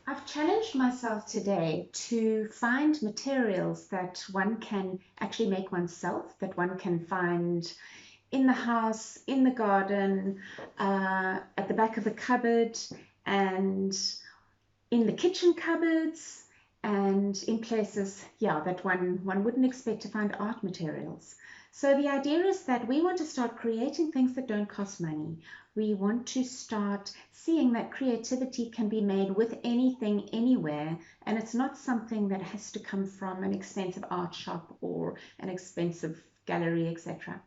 I've challenged myself today to find materials that one can actually make oneself, that one can find in the house, in the garden, at the back of the cupboard, and in the kitchen cupboards, and in places, yeah, that one wouldn't expect to find art materials. So the idea is that we want to start creating things that don't cost money. We want to start seeing that creativity can be made with anything, anywhere, and it's not something that has to come from an expensive art shop or an expensive gallery, etc.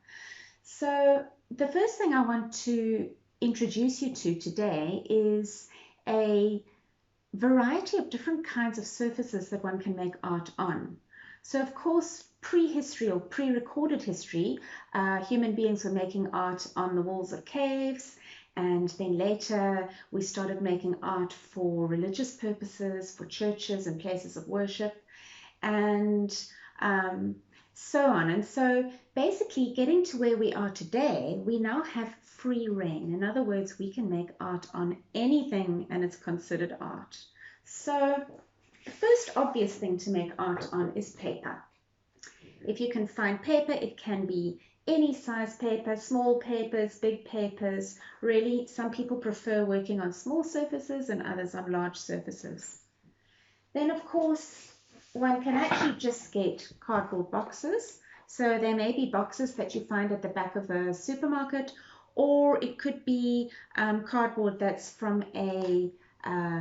So the first thing I want to introduce you to today is a variety of different kinds of surfaces that one can make art on. So, of course, prehistory or pre recorded history, human beings were making art on the walls of caves. And then later, we started making art for religious purposes, for churches and places of worship, and um, so on. And so, basically, getting to where we are today, we now have free reign. In other words, we can make art on anything and it's considered art. So, the first obvious thing to make art on is paper. If you can find paper, it can be any size paper, small papers, big papers. Really, some people prefer working on small surfaces and others on large surfaces. Then, of course, one can actually just get cardboard boxes. So there may be boxes that you find at the back of a supermarket, or it could be cardboard that's from a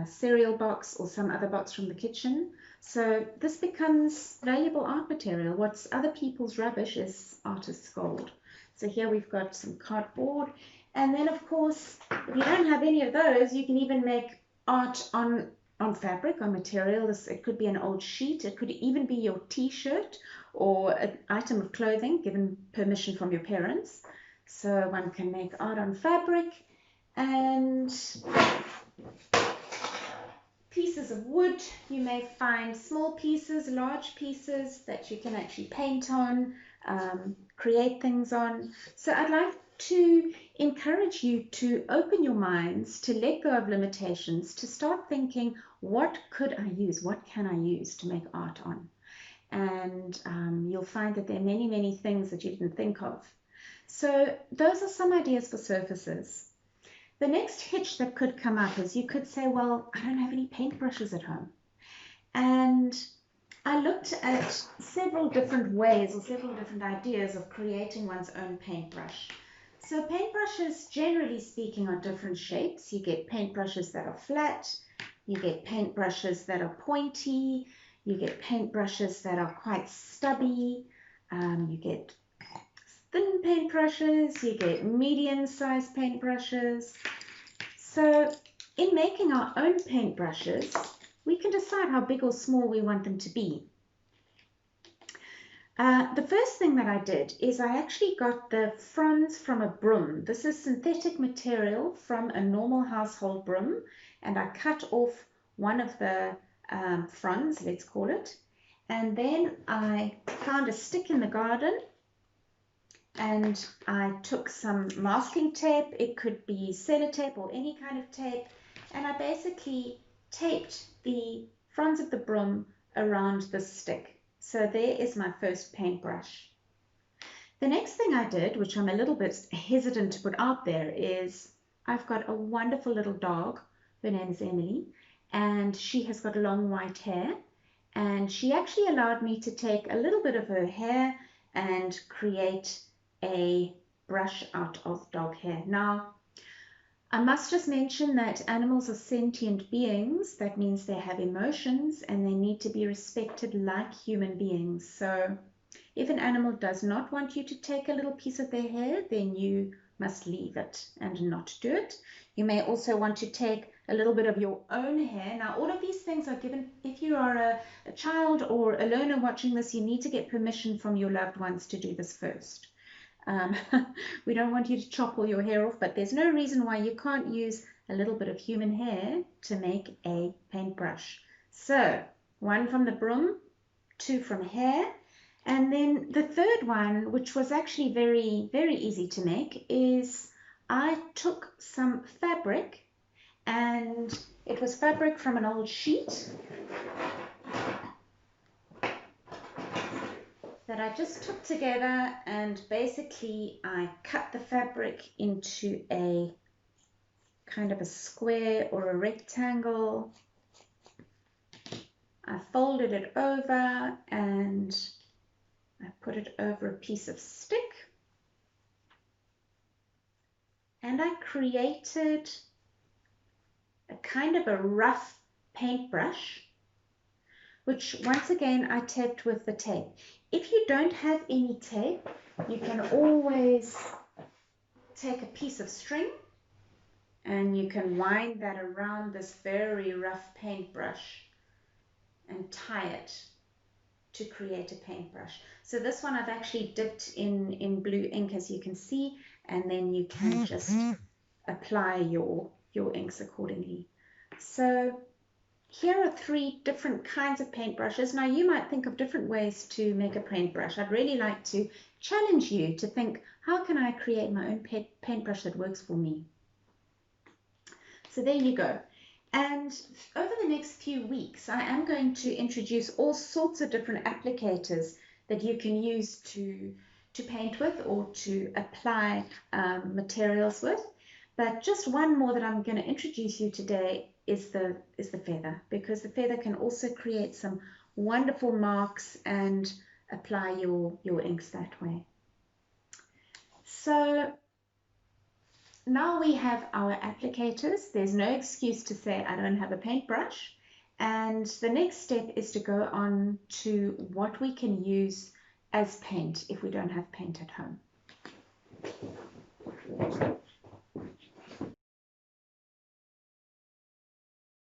cereal box or some other box from the kitchen. So this becomes valuable art material. What's other people's rubbish is artist's gold. So here we've got some cardboard. And then, of course, if you don't have any of those, you can even make art on fabric, on material. It could be an old sheet. It could even be your t-shirt or an item of clothing given permission from your parents. So one can make art on fabric, and pieces of wood. You may find small pieces, large pieces that you can actually paint on, create things on. So I'd like to encourage you to open your minds, to let go of limitations, to start thinking, what could I use? What can I use to make art on? And you'll find that there are many, many things that you didn't think of. So those are some ideas for surfaces. The next hitch that could come up is you could say, well, I don't have any paintbrushes at home. And I looked at several different ways or several different ideas of creating one's own paintbrush. So paintbrushes, generally speaking, are different shapes. You get paintbrushes that are flat, you get paintbrushes that are pointy, you get paintbrushes that are quite stubby, you get thin paintbrushes, you get medium-sized paintbrushes. So in making our own paintbrushes, we can decide how big or small we want them to be. The first thing that I did is I actually got the fronds from a broom. This is synthetic material from a normal household broom, and I cut off one of the fronds, let's call it, and then I found a stick in the garden and I took some masking tape. It could be sellotape or any kind of tape, and I basically taped the fronds of the broom around the stick. So there is my first paintbrush. The next thing I did, which I'm a little bit hesitant to put out there, is I've got a wonderful little dog. Her name is Emily, and she has got long white hair, and she actually allowed me to take a little bit of her hair and create a brush out of dog hair. Now, I must just mention that animals are sentient beings. That means they have emotions and they need to be respected like human beings. So if an animal does not want you to take a little piece of their hair, then you must leave it and not do it. You may also want to take a little bit of your own hair. Now, all of these things are given. If you are a child or a learner watching this, you need to get permission from your loved ones to do this first. Um, we don't want you to chop all your hair off, but there's no reason why you can't use a little bit of human hair to make a paintbrush. So, one from the broom, two from hair, and then the third one, which was actually very, very easy to make, is I took some fabric and it was fabric from an old sheet that I just took together, and basically I cut the fabric into a kind of a square or a rectangle. I folded it over and I put it over a piece of stick, and I created a kind of a rough paintbrush, which once again I taped with the tape. If you don't have any tape, you can always take a piece of string and you can wind that around this very rough paintbrush and tie it to create a paintbrush. So this one I've actually dipped in blue ink, as you can see, and then you can just apply your inks accordingly. So here are 3 different kinds of paintbrushes. Now you might think of different ways to make a paintbrush. I'd really like to challenge you to think, how can I create my own paintbrush that works for me? So there you go. And over the next few weeks, I am going to introduce all sorts of different applicators that you can use to paint with or to apply materials with. But just one more that I'm going to introduce you today is the feather, because the feather can also create some wonderful marks and apply your inks that way. So now we have our applicators. There's no excuse to say I don't have a paintbrush. And the next step is to go on to what we can use as paint if we don't have paint at home.